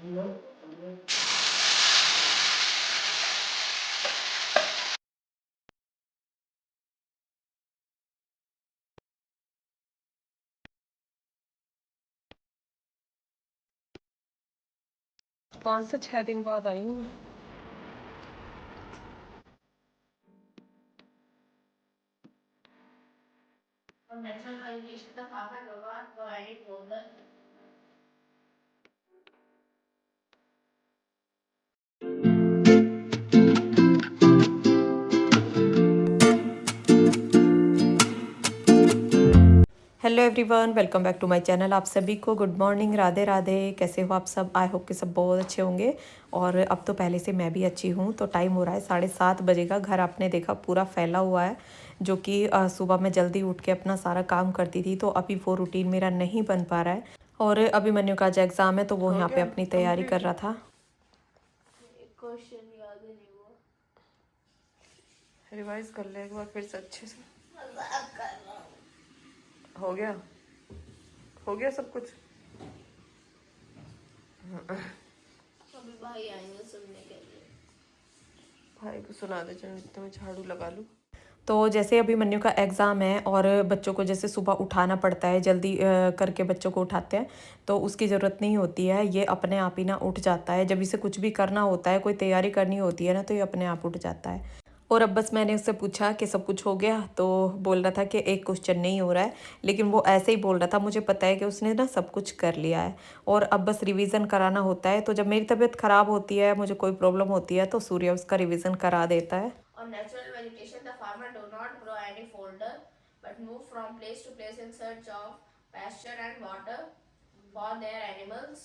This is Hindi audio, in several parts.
5 से 6 दिन बाद आई हूँ। Hello everyone, welcome back to my channel. आप सभी को गुड मॉर्निंग, राधे राधे। कैसे हो आप सब? आई होप कि सब बहुत अच्छे होंगे। और अब तो पहले से मैं भी अच्छी हूँ। तो टाइम हो रहा है 7:30 बजे का। घर आपने देखा पूरा फैला हुआ है, जो कि सुबह मैं जल्दी उठ के अपना सारा काम करती थी, तो अभी वो रूटीन मेरा नहीं बन पा रहा है। और अभी मन्नू का आज एग्ज़ाम है, तो वो यहाँ पे अपनी तैयारी कर रहा था। क्वेश्चन याद ही नहीं हुआ। रिवाइज कर ले एक बार फिर से अच्छे से। मजाक कर रहा हूँ। हो गया? हो गया सब कुछ? अभी भाई आएंगे सुनने के लिए। भाई को सुना दे, चलो इतने में झाड़ू लगा लूँ। तो जैसे अभी मन्नू का एग्ज़ाम है और बच्चों को जैसे सुबह उठाना पड़ता है, जल्दी करके बच्चों को उठाते हैं, तो उसकी ज़रूरत नहीं होती है। ये अपने आप ही ना उठ जाता है। जब इसे कुछ भी करना होता है, कोई तैयारी करनी होती है ना, तो ये अपने आप उठ जाता है। और अब बस मैंने उससे पूछा कि सब कुछ हो गया, तो बोल रहा था कि एक क्वेश्चन नहीं हो रहा है। लेकिन वो ऐसे ही बोल रहा था, मुझे पता है कि उसने ना सब कुछ कर लिया है। और अब बस रिवीजन कराना होता है। तो जब मेरी तबीयत ख़राब होती है, मुझे कोई प्रॉब्लम होती है, तो सूर्य उसका रिवीजन करा देता है। On natural vegetation, the farmer do not grow any folder, but move from place to place in search of pasture and water for their animals.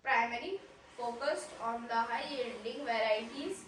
Primary focused on the high yielding varieties.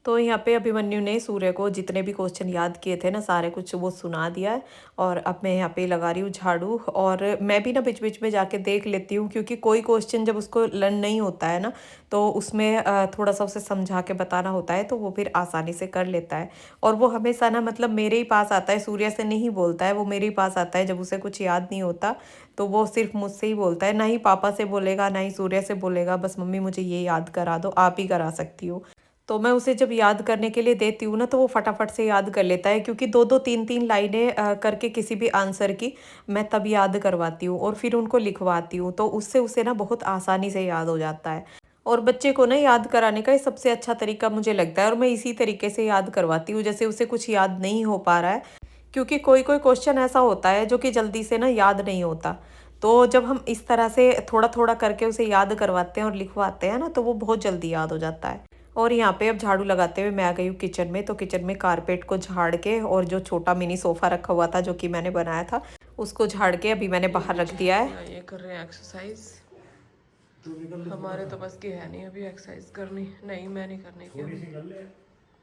तो यहाँ पे अभिमन्यु ने सूर्य को जितने भी क्वेश्चन याद किए थे ना, सारे कुछ वो सुना दिया है। और अब मैं यहाँ पे लगा रही हूँ झाड़ू। और मैं भी ना बीच बीच में जाके देख लेती हूँ, क्योंकि कोई क्वेश्चन जब उसको लर्न नहीं होता है ना, तो उसमें थोड़ा सा उसे समझा के बताना होता है, तो वो फिर आसानी से कर लेता है। और वो हमेशा ना मतलब मेरे ही पास आता है, सूर्य से नहीं बोलता है। वो मेरे ही पास आता है जब उसे कुछ याद नहीं होता, तो वो सिर्फ मुझसे ही बोलता है। ना ही पापा से बोलेगा, ना ही सूर्य से बोलेगा। बस मम्मी मुझे ये याद करा दो, आप ही करा सकती हो। तो मैं उसे जब याद करने के लिए देती हूँ ना, तो वो फटाफट से याद कर लेता है, क्योंकि 2-2 3-3 लाइनें करके किसी भी आंसर की मैं तब याद करवाती हूँ और फिर उनको लिखवाती हूँ, तो उससे उसे ना बहुत आसानी से याद हो जाता है। और बच्चे को ना याद कराने का ये सबसे अच्छा तरीका मुझे लगता है, और मैं इसी तरीके से याद करवाती हूँ। जैसे उसे कुछ याद नहीं हो पा रहा है, क्योंकि कोई कोई क्वेश्चन ऐसा होता है जो कि जल्दी से ना याद नहीं होता। तो जब हम इस तरह से थोड़ा थोड़ा करके उसे याद करवाते हैं और लिखवाते हैं ना, तो वो बहुत जल्दी याद हो जाता है। और यहाँ पे अब झाड़ू लगाते हुए मैं आ गई हूँ किचन में। तो किचन में कारपेट को झाड़ के, और जो छोटा मिनी सोफ़ा रखा हुआ था जो कि मैंने बनाया था, उसको झाड़ के अभी मैंने बाहर रख दिया है। ये कर रहे हैं एक्सरसाइज। हमारे तो बस की है नहीं अभी एक्सरसाइज करनी। नहीं, मैं नहीं करने की अभी।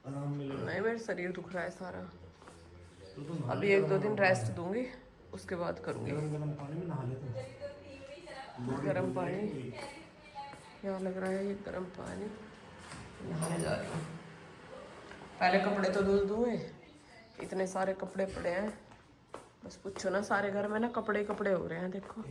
नहीं, मेरा शरीर दुख रहा है सारा। अभी 1-2 दिन रेस्ट दूंगी, उसके बाद करूँगी। गर्म पानी यहाँ लग रहा है, ये गर्म पानी नहाने जा रही हूँ। पहले कपड़े तो धुल दूँगे, इतने सारे कपड़े पड़े हैं, बस पूछो ना। सारे घर में ना कपड़े कपड़े हो रहे हैं, देखो।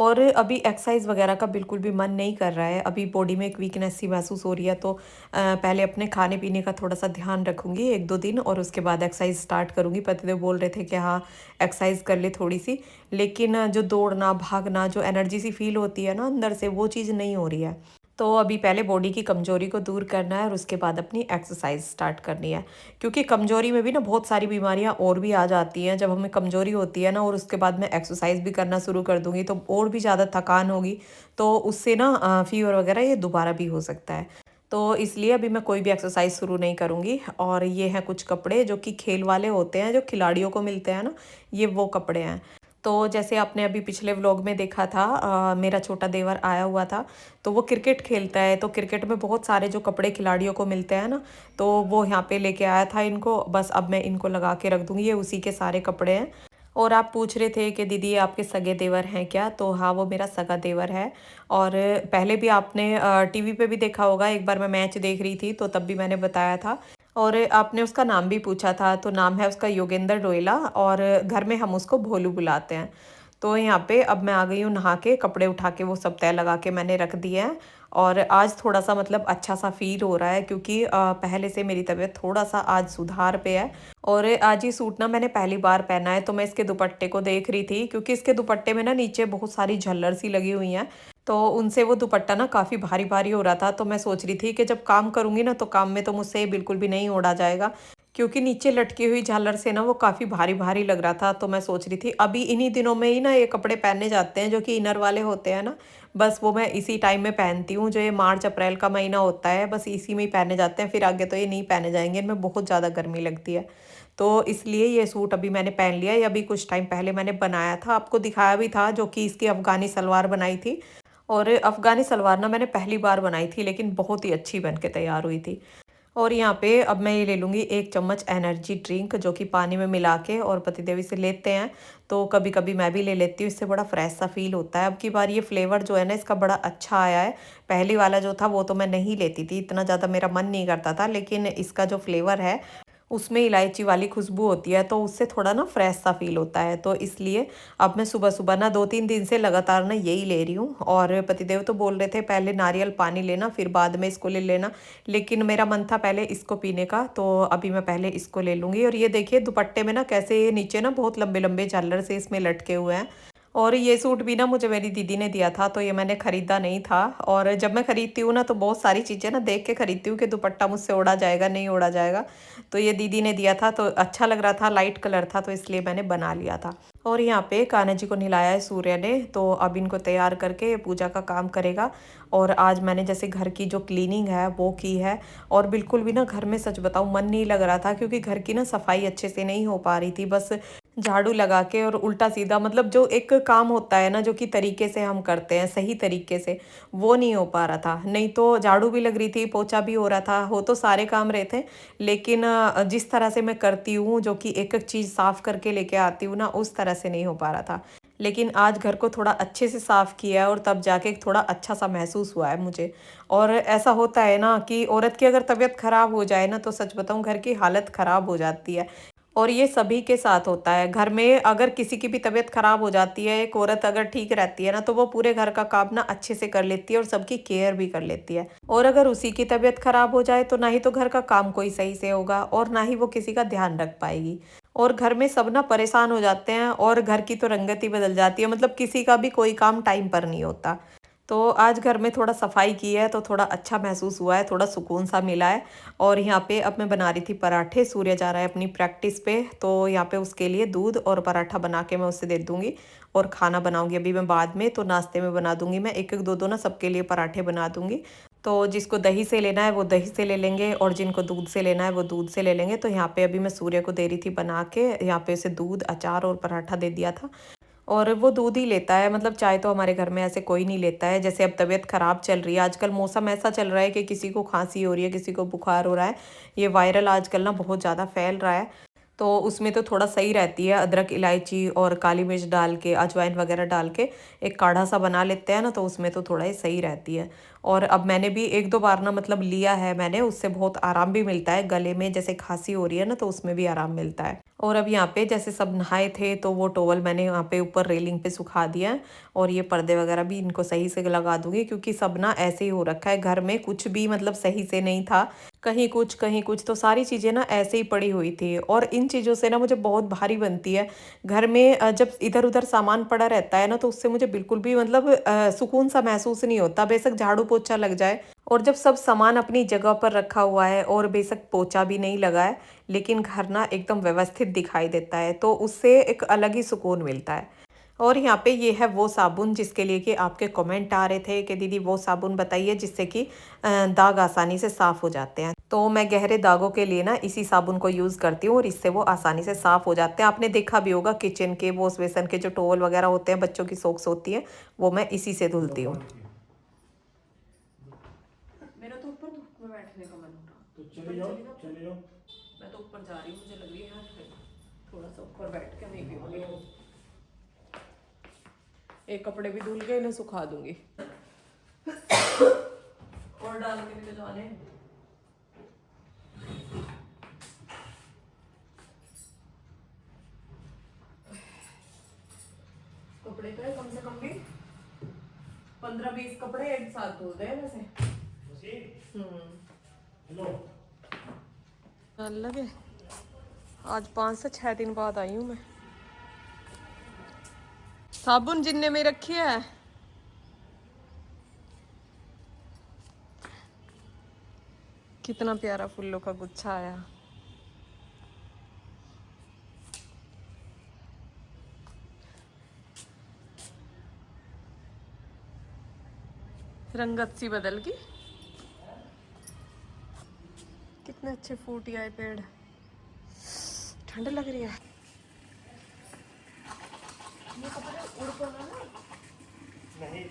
और अभी एक्सरसाइज वगैरह का बिल्कुल भी मन नहीं कर रहा है। अभी बॉडी में एक वीकनेस सी महसूस हो रही है, तो पहले अपने खाने पीने का थोड़ा सा ध्यान रखूँगी 1-2 दिन, और उसके बाद एक्सरसाइज स्टार्ट करूँगी। पतिदेव बोल रहे थे कि हाँ, एक्सरसाइज कर ले थोड़ी सी, लेकिन जो दौड़ना भागना, जो एनर्जी सी फील होती है ना अंदर से, वो चीज़ नहीं हो रही है। तो अभी पहले बॉडी की कमज़ोरी को दूर करना है, और उसके बाद अपनी एक्सरसाइज स्टार्ट करनी है। क्योंकि कमज़ोरी में भी ना बहुत सारी बीमारियां और भी आ जाती हैं। जब हमें कमज़ोरी होती है ना, और उसके बाद मैं एक्सरसाइज भी करना शुरू कर दूंगी, तो और भी ज़्यादा थकान होगी, तो उससे ना फीवर वगैरह ये दोबारा भी हो सकता है। तो इसलिए अभी मैं कोई भी एक्सरसाइज शुरू नहीं करूँगी। और ये हैं कुछ कपड़े जो कि खेल वाले होते हैं, जो खिलाड़ियों को मिलते हैं ना, ये वो कपड़े हैं। तो जैसे आपने अभी पिछले व्लॉग में देखा था, मेरा छोटा देवर आया हुआ था, तो वो क्रिकेट खेलता है। तो क्रिकेट में बहुत सारे जो कपड़े खिलाड़ियों को मिलते हैं ना, तो वो यहाँ पे लेके आया था इनको। बस अब मैं इनको लगा के रख दूँगी, ये उसी के सारे कपड़े हैं। और आप पूछ रहे थे कि दीदी ये आपके सगे देवर हैं क्या? तो हाँ, वो मेरा सगा देवर है। और पहले भी आपने टीवी पे भी देखा होगा, एक बार मैं मैच देख रही थी, तो तब भी मैंने बताया था। और आपने उसका नाम भी पूछा था, तो नाम है उसका योगेंद्र रोएला, और घर में हम उसको भोलू बुलाते हैं। तो यहाँ पे अब मैं आ गई हूँ नहा के, कपड़े उठा के वो सब तय लगा के मैंने रख दिए हैं। और आज थोड़ा सा मतलब अच्छा सा फील हो रहा है, क्योंकि पहले से मेरी तबीयत थोड़ा सा आज सुधार पे है। और आज ये सूट ना मैंने पहली बार पहना है, तो मैं इसके दुपट्टे को देख रही थी, क्योंकि इसके दुपट्टे में ना नीचे बहुत सारी झल्लर सी लगी हुई हैं, तो उनसे वो दुपट्टा ना काफ़ी भारी भारी हो रहा था। तो मैं सोच रही थी कि जब काम करूँगी ना तो काम में तो मुझसे ये बिल्कुल भी नहीं ओढ़ा जाएगा, क्योंकि नीचे लटकी हुई झालर से ना वो काफ़ी भारी भारी लग रहा था। तो मैं सोच रही थी अभी इन्हीं दिनों में ही ना ये कपड़े पहने जाते हैं जो कि इनर वाले होते हैं ना, बस वो मैं इसी टाइम में पहनती हूँ। जो ये मार्च अप्रैल का महीना होता है बस इसी में ही पहने जाते हैं, फिर आगे तो ये नहीं पहने जाएंगे, इनमें बहुत ज़्यादा गर्मी लगती है। तो इसलिए ये सूट अभी मैंने पहन लिया। ये अभी कुछ टाइम पहले मैंने बनाया था, आपको दिखाया भी था, जो कि इसकी अफ़गानी सलवार बनाई थी। और अफ़गानी सलवार ना मैंने पहली बार बनाई थी, लेकिन बहुत ही अच्छी बन के तैयार हुई थी। और यहाँ पे अब मैं ये ले लूँगी 1 चम्मच एनर्जी ड्रिंक, जो कि पानी में मिला के और पतिदेवी से लेते हैं। तो कभी कभी मैं भी ले लेती हूँ, इससे बड़ा फ्रेश सा फील होता है। अब की बार ये फ्लेवर जो है ना इसका बड़ा अच्छा आया है। पहली वाला जो था वो तो मैं नहीं लेती थी, इतना ज़्यादा मेरा मन नहीं करता था, लेकिन इसका जो फ्लेवर है उसमें इलायची वाली खुशबू होती है, तो उससे थोड़ा ना फ्रेश सा फील होता है। तो इसलिए अब मैं सुबह सुबह ना 2-3 दिन से लगातार ना यही ले रही हूँ। और पतिदेव तो बोल रहे थे पहले नारियल पानी लेना फिर बाद में इसको ले लेना, लेकिन मेरा मन था पहले इसको पीने का, तो अभी मैं पहले इसको ले लूँगी। और ये देखिए दुपट्टे में ना कैसे ये नीचे ना बहुत लंबे लंबे झालर से इसमें लटके हुए हैं। और ये सूट भी ना मुझे मेरी दीदी ने दिया था, तो ये मैंने ख़रीदा नहीं था। और जब मैं ख़रीदती हूँ ना तो बहुत सारी चीज़ें ना देख के ख़रीदती हूँ कि दुपट्टा मुझसे ओढ़ा जाएगा नहीं ओढ़ा जाएगा। तो ये दीदी ने दिया था तो अच्छा लग रहा था, लाइट कलर था, तो इसलिए मैंने बना लिया था। और यहाँ पे कान्हा जी को नहलाया है सूर्य ने, तो अब इनको तैयार करके ये पूजा का काम करेगा। और आज मैंने जैसे घर की जो क्लीनिंग है वो की है। और बिल्कुल भी ना घर में सच बताऊँ मन नहीं लग रहा था, क्योंकि घर की ना सफाई अच्छे से नहीं हो पा रही थी। बस झाड़ू लगा के और उल्टा सीधा, मतलब जो एक काम होता है ना जो कि तरीके से हम करते हैं सही तरीके से, वो नहीं हो पा रहा था। नहीं तो झाड़ू भी लग रही थी, पोछा भी हो रहा था, हो तो सारे काम रहे थे, लेकिन जिस तरह से मैं करती हूँ जो कि एक एक चीज़ साफ करके लेके आती हूँ ना, उस तरह से नहीं हो पा रहा था। लेकिन आज घर को थोड़ा अच्छे से साफ किया है और तब जाके थोड़ा अच्छा सा महसूस हुआ है मुझे। और ऐसा होता है ना कि औरत की अगर तबीयत खराब हो जाए ना, तो सच बताऊं घर की हालत खराब हो जाती है। और ये सभी के साथ होता है, घर में अगर किसी की भी तबीयत खराब हो जाती है, एक औरत अगर ठीक रहती है ना, तो वो पूरे घर का काम ना अच्छे से कर लेती है और सबकी केयर भी कर लेती है। और अगर उसी की तबीयत खराब हो जाए तो ना ही तो घर का काम कोई सही से होगा और ना ही वो किसी का ध्यान रख पाएगी। और घर में सब ना परेशान हो जाते हैं और घर की तो रंगत ही बदल जाती है, मतलब किसी का भी कोई काम टाइम पर नहीं होता। तो आज घर में थोड़ा सफाई की है तो थोड़ा अच्छा महसूस हुआ है, थोड़ा सुकून सा मिला है। और यहाँ पे अब मैं बना रही थी पराठे, सूर्य जा रहा है अपनी प्रैक्टिस पे, तो यहाँ पे उसके लिए दूध और पराठा बना के मैं उससे दे दूँगी। और खाना बनाऊँगी अभी मैं बाद में, तो नाश्ते में बना दूँगी मैं एक एक दो दो ना सबके लिए पराठे बना दूँगी। तो जिसको दही से लेना है वो दही से ले लेंगे और जिनको दूध से लेना है वो दूध से ले लेंगे। तो यहाँ पे अभी मैं सूर्य को दे रही थी बना के, यहाँ पे उसे दूध अचार और पराठा दे दिया था। और वो दूध ही लेता है, मतलब चाय तो हमारे घर में ऐसे कोई नहीं लेता है। जैसे अब तबीयत ख़राब चल रही है, आजकल मौसम ऐसा चल रहा है कि किसी को खांसी हो रही है, किसी को बुखार हो रहा है। ये वायरल आजकल ना बहुत ज़्यादा फैल रहा है। तो उसमें तो थोड़ा सही रहती है, अदरक इलायची और काली मिर्च डाल के अजवाइन वगैरह डाल के एक काढ़ा सा बना लेते हैं ना, तो उसमें तो थोड़ा ही सही रहती है। और अब मैंने भी एक दो बार ना मतलब लिया है मैंने, उससे बहुत आराम भी मिलता है गले में, जैसे खांसी हो रही है ना तो उसमें भी आराम मिलता है। और अब यहाँ पे जैसे सब नहाए थे तो वो टॉवल मैंने यहाँ पे ऊपर रेलिंग पे सुखा दिया है। और ये पर्दे वगैरह भी इनको सही से लगा दूंगी, क्योंकि सब ना ऐसे ही हो रखा है घर में, कुछ भी मतलब सही से नहीं था, कहीं कुछ तो सारी चीज़ें ना ऐसे ही पड़ी हुई थी। और इन चीज़ों से ना मुझे बहुत भारी बनती है घर में, जब इधर उधर सामान पड़ा रहता है ना तो उससे मुझे बिल्कुल भी मतलब सुकून सा महसूस नहीं होता, बेशक झाड़ू पोछा लग जाए। और जब सब सामान अपनी जगह पर रखा हुआ है और बेशक पोछा भी नहीं लगा है, लेकिन घर ना एकदम व्यवस्थित दिखाई देता है, तो उससे एक अलग ही सुकून मिलता है। और यहाँ पे ये है वो साबुन जिसके लिए कि आपके कमेंट आ रहे थे कि दीदी वो साबुन बताइए जिससे कि दाग आसानी से साफ़ हो जाते हैं। तो मैं गहरे दागों के लिए ना इसी साबुन को यूज़ करती हूँ और इससे वो आसानी से साफ़ हो जाते हैं। आपने देखा भी होगा किचन के वॉश बेसन के जो टॉवल वगैरह होते हैं, बच्चों की सॉक्स होती है, वो मैं इसी से धुलती हूँ। मेरा तो ऊपर धूप में बैठने का मन हो रहा, तो चले जाओ। मैं तो ऊपर जा रही हूँ, मुझे लग रही है थोड़ा सा ऊपर बैठ के नहीं पीऊंगी। एक कपड़े भी धुल के इन्हें सुखा दूंगी और डाल के भी तो जाने हैं। तो कपड़े पे कम से कम भी 15-20 कपड़े एक साथ धुल रहे हैं वैसे। अलग है। आज 5 से 6 दिन बाद आई हूँ मैं। साबुन जिनने में रखी है। कितना प्यारा फूलों का गुच्छा आया। रंगत सी बदल गई। कितने अच्छे फूट आए पेड़। ठंड लग रही है। ये कपड़े उड़ तो ना नहीं।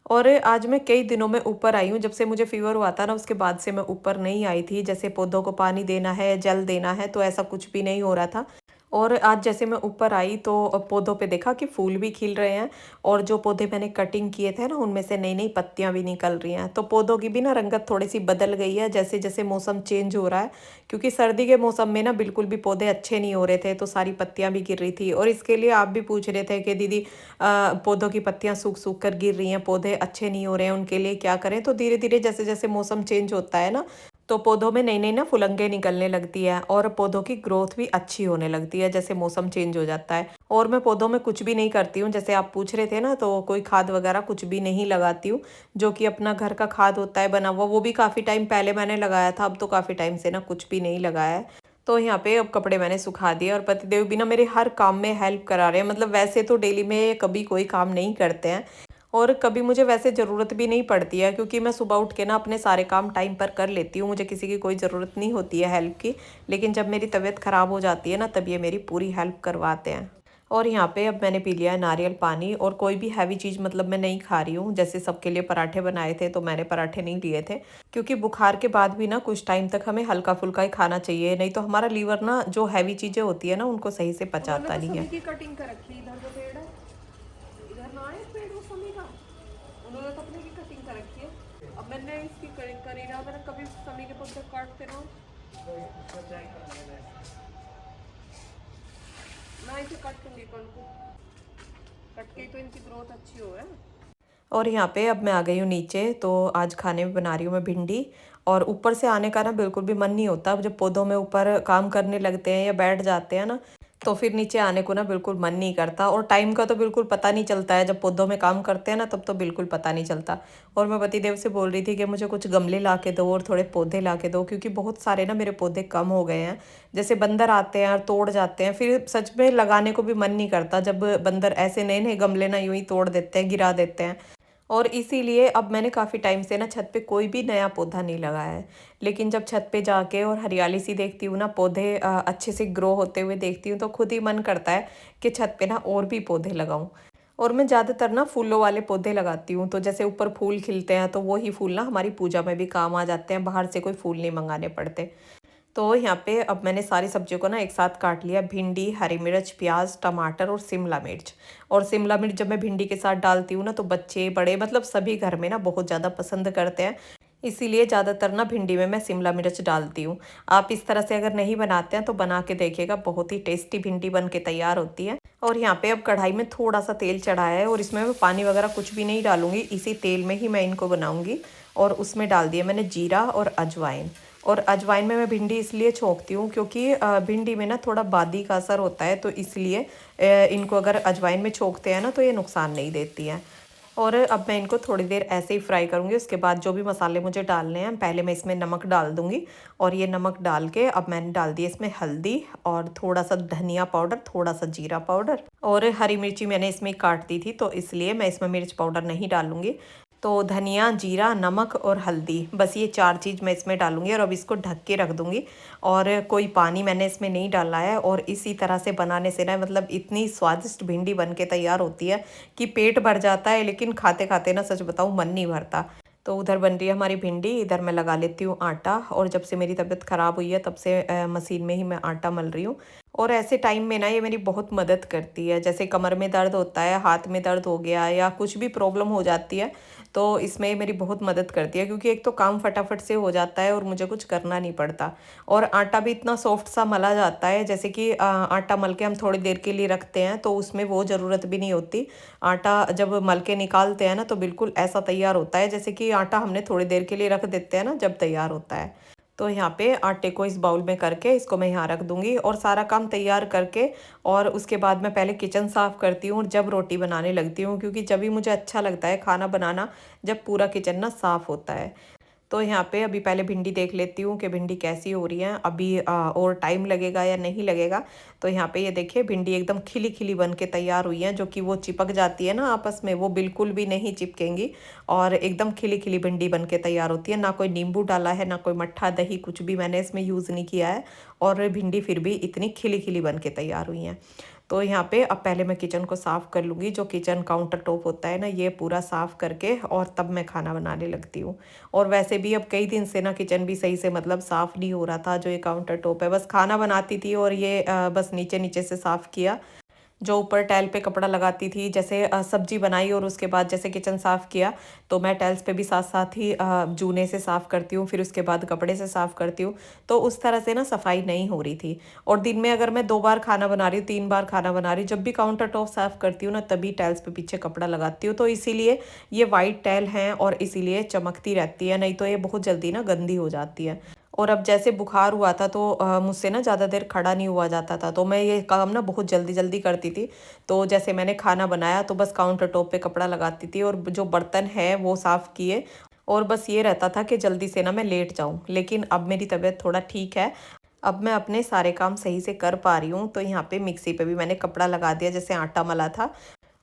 और आज मैं कई दिनों में ऊपर आई हूँ। जब से मुझे फीवर हुआ था ना, उसके बाद से मैं ऊपर नहीं आई थी। जैसे पौधों को पानी देना है, जल देना है, तो ऐसा कुछ भी नहीं हो रहा था। और आज जैसे मैं ऊपर आई तो पौधों पे देखा कि फूल भी खिल रहे हैं, और जो पौधे मैंने कटिंग किए थे ना, उनमें से नई नई पत्तियां भी निकल रही हैं। तो पौधों की भी ना रंगत थोड़ी सी बदल गई है, जैसे जैसे मौसम चेंज हो रहा है। क्योंकि सर्दी के मौसम में ना बिल्कुल भी पौधे अच्छे नहीं हो रहे थे, तो सारी पत्तियां भी गिर रही थी। और इसके लिए आप भी पूछ रहे थे कि दीदी पौधों की पत्तियां सूख सूख कर गिर रही हैं, पौधे अच्छे नहीं हो रहे हैं, उनके लिए क्या करें। तो धीरे धीरे जैसे जैसे मौसम चेंज होता है ना, तो पौधों में नई नई ना फुलंगे निकलने लगती है, और पौधों की ग्रोथ भी अच्छी होने लगती है जैसे मौसम चेंज हो जाता है। और मैं पौधों में कुछ भी नहीं करती हूँ, जैसे आप पूछ रहे थे ना, तो कोई खाद वगैरह कुछ भी नहीं लगाती हूँ। जो कि अपना घर का खाद होता है बना हुआ, वो भी काफ़ी टाइम पहले मैंने लगाया था। अब तो काफ़ी टाइम से ना कुछ भी नहीं लगाया है। तो यहाँ पे अब कपड़े मैंने सुखा दिए, और पतिदेव भी ना मेरे हर काम में हेल्प करा रहे हैं। मतलब वैसे तो डेली में कभी कोई काम नहीं करते हैं, और कभी मुझे वैसे ज़रूरत भी नहीं पड़ती है, क्योंकि मैं सुबह उठ के ना अपने सारे काम टाइम पर कर लेती हूँ। मुझे किसी की कोई ज़रूरत नहीं होती है हेल्प की। लेकिन जब मेरी तबीयत ख़राब हो जाती है ना, तब ये मेरी पूरी हेल्प करवाते हैं। और यहाँ पे अब मैंने पी लिया है नारियल पानी, और कोई भी हैवी चीज़ मतलब मैं नहीं खा रही हूँ। जैसे सबके लिए पराठे बनाए थे, तो मैंने पराठे नहीं लिए थे, क्योंकि बुखार के बाद भी ना कुछ टाइम तक हमें हल्का फुल्का ही खाना चाहिए। नहीं तो हमारा लीवर ना जो हैवी चीज़ें होती है ना, उनको सही से पचाता नहीं है। कटिंग कर रखी इधर जो पेड़ है, इधर ना है पेड़ वो समी का, उन्होंने तो अपने की कटिंग कर रखी है। अब मैंने इसकी करी ना, मैंने कभी समी के पौधे काटते ना, मैं इसे कट दूंगी कल को, कट के तो इनकी ग्रोथ अच्छी हो है। और यहाँ पे अब मैं आ गई हूँ नीचे। तो आज खाने में बना रही हूँ मैं भिंडी। और ऊपर से आने का ना बिल्कुल भी मन नहीं होता। अब जब पौधों में ऊपर काम करने लगते हैं या बैठ जाते हैं ना, तो फिर नीचे आने को ना बिल्कुल मन नहीं करता। और टाइम का तो बिल्कुल पता नहीं चलता है। जब पौधों में काम करते हैं ना, तब तो बिल्कुल पता नहीं चलता। और मैं पतिदेव से बोल रही थी कि मुझे कुछ गमले ला के दो और थोड़े पौधे ला के दो, क्योंकि बहुत सारे ना मेरे पौधे कम हो गए हैं। जैसे बंदर आते हैं और तोड़ जाते हैं, फिर सच में लगाने को भी मन नहीं करता, जब बंदर ऐसे नए नए गमले ना यूं ही तोड़ देते हैं, गिरा देते हैं। और इसीलिए अब मैंने काफ़ी टाइम से ना छत पे कोई भी नया पौधा नहीं लगाया है। लेकिन जब छत पे जाके और हरियाली सी देखती हूँ ना, पौधे अच्छे से ग्रो होते हुए देखती हूँ, तो खुद ही मन करता है कि छत पे ना और भी पौधे लगाऊं। और मैं ज़्यादातर ना फूलों वाले पौधे लगाती हूँ। तो जैसे ऊपर फूल खिलते हैं, तो वो ही फूल ना हमारी पूजा में भी काम आ जाते हैं, बाहर से कोई फूल नहीं मंगाने पड़ते। तो यहाँ पे अब मैंने सारी सब्जियों को ना एक साथ काट लिया। भिंडी, हरी मिर्च, प्याज, टमाटर और शिमला मिर्च। और शिमला मिर्च जब मैं भिंडी के साथ डालती हूँ ना, तो बच्चे बड़े मतलब सभी घर में ना बहुत ज़्यादा पसंद करते हैं। इसीलिए ज़्यादातर ना भिंडी में मैं शिमला मिर्च डालती हूँ। आप इस तरह से अगर नहीं बनाते हैं तो बना के देखिएगा, बहुत ही टेस्टी भिंडी बन के तैयार होती है। और यहाँ पे अब कढ़ाई में थोड़ा सा तेल चढ़ाया है, और इसमें मैं पानी वगैरह कुछ भी नहीं डालूंगी, इसी तेल में ही मैं इनको बनाऊंगी। और उसमें डाल दिया मैंने जीरा और अजवाइन। और अजवाइन में मैं भिंडी इसलिए छोंकती हूँ, क्योंकि भिंडी में ना थोड़ा बादी का असर होता है, तो इसलिए इनको अगर अजवाइन में छोंकते हैं ना, तो ये नुकसान नहीं देती हैं। और अब मैं इनको थोड़ी देर ऐसे ही फ्राई करूँगी। उसके बाद जो भी मसाले मुझे डालने हैं, पहले मैं इसमें नमक डाल दूँगी। और ये नमक डाल के अब मैंने डाल दिया इसमें हल्दी, और थोड़ा सा धनिया पाउडर, थोड़ा सा जीरा पाउडर, और हरी मिर्ची मैंने इसमें काट दी थी, तो इसलिए मैं इसमें मिर्च पाउडर नहीं डालूँगी। तो धनिया, जीरा, नमक और हल्दी, बस ये 4 चीज़ मैं इसमें डालूंगी। और अब इसको ढक के रख दूंगी, और कोई पानी मैंने इसमें नहीं डाला है। और इसी तरह से बनाने से ना मतलब इतनी स्वादिष्ट भिंडी बन के तैयार होती है कि पेट भर जाता है, लेकिन खाते खाते ना सच बताऊँ मन नहीं भरता। तो उधर बन रही है हमारी भिंडी, इधर मैं लगा लेती हूँ आटा। और जब से मेरी तबीयत ख़राब हुई है, तब से मशीन में ही मैं आटा मल रही हूँ। और ऐसे टाइम में ना ये मेरी बहुत मदद करती है। जैसे कमर में दर्द होता है, हाथ में दर्द हो गया या कुछ भी प्रॉब्लम हो जाती है, तो इसमें ये मेरी बहुत मदद करती है, क्योंकि एक तो काम फटाफट से हो जाता है और मुझे कुछ करना नहीं पड़ता। और आटा भी इतना सॉफ्ट सा मला जाता है, जैसे कि आटा मल के हम थोड़ी देर के लिए रखते हैं तो उसमें वो ज़रूरत भी नहीं होती। आटा जब मल के निकालते हैं ना तो बिल्कुल ऐसा तैयार होता है जैसे कि आटा हमने थोड़ी देर के लिए रख देते हैं ना, जब तैयार होता है। तो यहाँ पे आटे को इस बाउल में करके इसको मैं यहाँ रख दूँगी और सारा काम तैयार करके, और उसके बाद मैं पहले किचन साफ़ करती हूँ और जब रोटी बनाने लगती हूँ, क्योंकि जब भी मुझे अच्छा लगता है खाना बनाना, जब पूरा किचन ना साफ़ होता है। तो यहाँ पे अभी पहले भिंडी देख लेती हूँ कि भिंडी कैसी हो रही है, अभी और टाइम लगेगा या नहीं लगेगा। तो यहाँ पे ये देखिए भिंडी एकदम खिली खिली बन के तैयार हुई है, जो कि वो चिपक जाती है ना आपस में, वो बिल्कुल भी नहीं चिपकेंगी और एकदम खिली खिली भिंडी बन के तैयार होती है। ना कोई नींबू डाला है, ना कोई मट्ठा दही, कुछ भी मैंने इसमें यूज़ नहीं किया है, और भिंडी फिर भी इतनी खिली खिली बन के तैयार हुई हैं। तो यहाँ पे अब पहले मैं किचन को साफ़ कर लूँगी, जो किचन काउंटर टॉप होता है ना, ये पूरा साफ़ करके और तब मैं खाना बनाने लगती हूँ। और वैसे भी अब कई दिन से ना किचन भी सही से मतलब साफ़ नहीं हो रहा था, जो ये काउंटर टॉप है, बस खाना बनाती थी और ये बस नीचे नीचे से साफ़ किया। जो ऊपर टाइल पे कपड़ा लगाती थी, जैसे सब्जी बनाई और उसके बाद जैसे किचन साफ़ किया, तो मैं टाइल्स पे भी साथ साथ ही जूने से साफ़ करती हूँ, फिर उसके बाद कपड़े से साफ़ करती हूँ। तो उस तरह से ना सफाई नहीं हो रही थी। और दिन में अगर मैं 2 बार खाना बना रही हूँ, 3 बार खाना बना रही हूँ, जब भी काउंटर टॉप साफ़ करती हूँ ना, तभी टाइल्स पे पीछे कपड़ा लगाती हूँ। तो इसीलिए ये वाइट टाइल हैं और इसीलिए चमकती रहती है, नहीं तो ये बहुत जल्दी ना गंदी हो जाती है। और अब जैसे बुखार हुआ था तो मुझसे ना ज़्यादा देर खड़ा नहीं हुआ जाता था, तो मैं ये काम ना बहुत जल्दी जल्दी करती थी। तो जैसे मैंने खाना बनाया तो बस काउंटर टॉप पे कपड़ा लगाती थी और जो बर्तन है वो साफ़ किए, और बस ये रहता था कि जल्दी से ना मैं लेट जाऊं। लेकिन अब मेरी तबीयत थोड़ा ठीक है, अब मैं अपने सारे काम सही से कर पा रही हूँ। तो यहाँ पे मिक्सी पे भी मैंने कपड़ा लगा दिया, जैसे आटा मला था।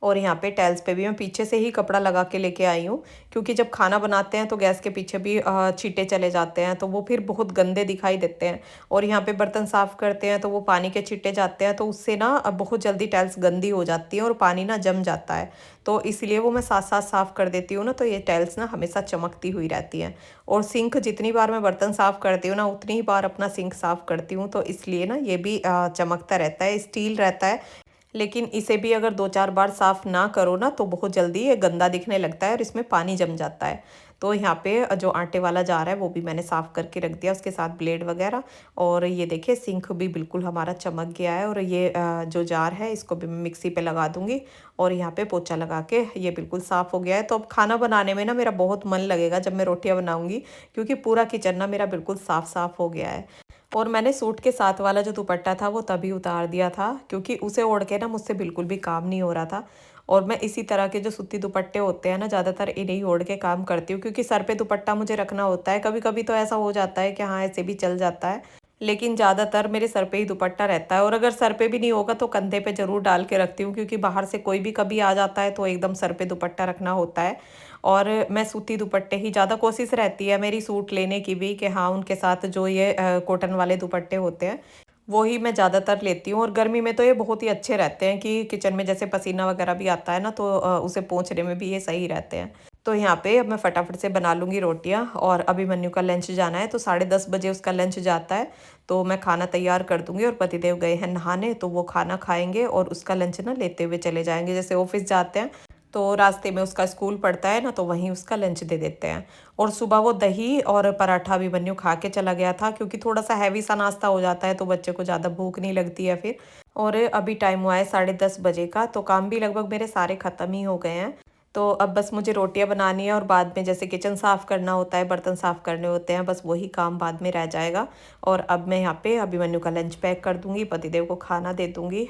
और यहाँ पे टाइल्स पे भी मैं पीछे से ही कपड़ा लगा के लेके आई हूँ, क्योंकि जब खाना बनाते हैं तो गैस के पीछे भी छींटे चले जाते हैं, तो वो फिर बहुत गंदे दिखाई देते हैं। और यहाँ पे बर्तन साफ़ करते हैं तो वो पानी के छींटे जाते हैं, तो उससे ना बहुत जल्दी टाइल्स गंदी हो जाती है और पानी ना जम जाता है। तो इसलिए वो मैं साथ साथ साफ़ कर देती हूँ ना, तो ये टाइल्स ना हमेशा चमकती हुई रहती हैं। और सिंक जितनी बार मैं बर्तन साफ़ करती हूँ ना, उतनी ही बार अपना सिंक साफ़ करती हूँ, तो इसलिए ना ये भी चमकता रहता है, स्टील रहता है। लेकिन इसे भी अगर 2-4 बार साफ़ ना करो ना, तो बहुत जल्दी ये गंदा दिखने लगता है और इसमें पानी जम जाता है। तो यहाँ पे जो आटे वाला जार है वो भी मैंने साफ़ करके रख दिया, उसके साथ ब्लेड वगैरह। और ये देखिए सिंक भी बिल्कुल हमारा चमक गया है। और ये जो जार है इसको भी मैं मिक्सी पे लगा दूँगी और यहाँ पे पोछा लगा के ये बिल्कुल साफ़ हो गया है। तो अब खाना बनाने में ना मेरा बहुत मन लगेगा जब मैं रोटियाँ बनाऊँगी, क्योंकि पूरा किचन ना मेरा बिल्कुल साफ़ साफ़ हो गया है। और मैंने सूट के साथ वाला जो दुपट्टा था वो तभी उतार दिया था, क्योंकि उसे ओढ़ के ना मुझसे बिल्कुल भी काम नहीं हो रहा था। और मैं इसी तरह के जो सूती दुपट्टे होते हैं ना, ज़्यादातर इन्हीं ओढ़ के काम करती हूँ, क्योंकि सर पे दुपट्टा मुझे रखना होता है। कभी कभी तो ऐसा हो जाता है कि हाँ ऐसे भी चल जाता है, लेकिन ज़्यादातर मेरे सर पे ही दुपट्टा रहता है। और अगर सर पे भी नहीं होगा तो कंधे पे ज़रूर डाल के रखती हूँ, क्योंकि बाहर से कोई भी कभी आ जाता है तो एकदम सर पे दुपट्टा रखना होता है। और मैं सूती दुपट्टे ही ज़्यादा कोशिश रहती है मेरी सूट लेने की भी, कि हाँ उनके साथ जो ये कॉटन वाले दुपट्टे होते हैं वो ही मैं ज़्यादातर लेती हूँ। और गर्मी में तो ये बहुत ही अच्छे रहते हैं, कि किचन में जैसे पसीना वगैरह भी आता है ना, तो उसे पोंछने में भी ये सही रहते हैं। तो यहाँ पे अब मैं फटाफट से बना लूँगी रोटियाँ। और अभी मन्नू का लंच जाना है, तो 10:30 बजे उसका लंच जाता है। तो मैं खाना तैयार कर दूँगी, और पतिदेव गए हैं नहाने, तो वो खाना खाएंगे और उसका लंच ना लेते हुए चले जाएंगे। जैसे ऑफिस जाते हैं तो रास्ते में उसका स्कूल पड़ता है ना, तो वहीं उसका लंच दे देते हैं। और सुबह वो दही और पराठा भी मन्नू खा के चला गया था, क्योंकि थोड़ा सा हैवी सा नाश्ता हो जाता है तो बच्चे को ज़्यादा भूख नहीं लगती है फिर। और अभी टाइम हुआ है 10:30 बजे का, तो काम भी लगभग मेरे सारे ख़त्म ही हो गए हैं। तो अब बस मुझे रोटियां बनानी है, और बाद में जैसे किचन साफ़ करना होता है, बर्तन साफ़ करने होते हैं, बस वही काम बाद में रह जाएगा। और अब मैं यहाँ पे अभी मन्नू का लंच पैक कर दूँगी, पतिदेव को खाना दे दूँगी।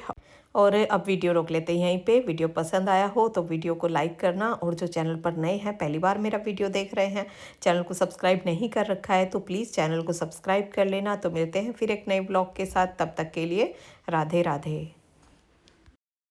और अब वीडियो रोक लेते हैं यहीं पे। वीडियो पसंद आया हो तो वीडियो को लाइक करना, और जो चैनल पर नए हैं, पहली बार मेरा वीडियो देख रहे हैं, चैनल को सब्सक्राइब नहीं कर रखा है, तो प्लीज़ चैनल को सब्सक्राइब कर लेना। तो मिलते हैं फिर एक नए ब्लॉग के साथ, तब तक के लिए राधे राधे।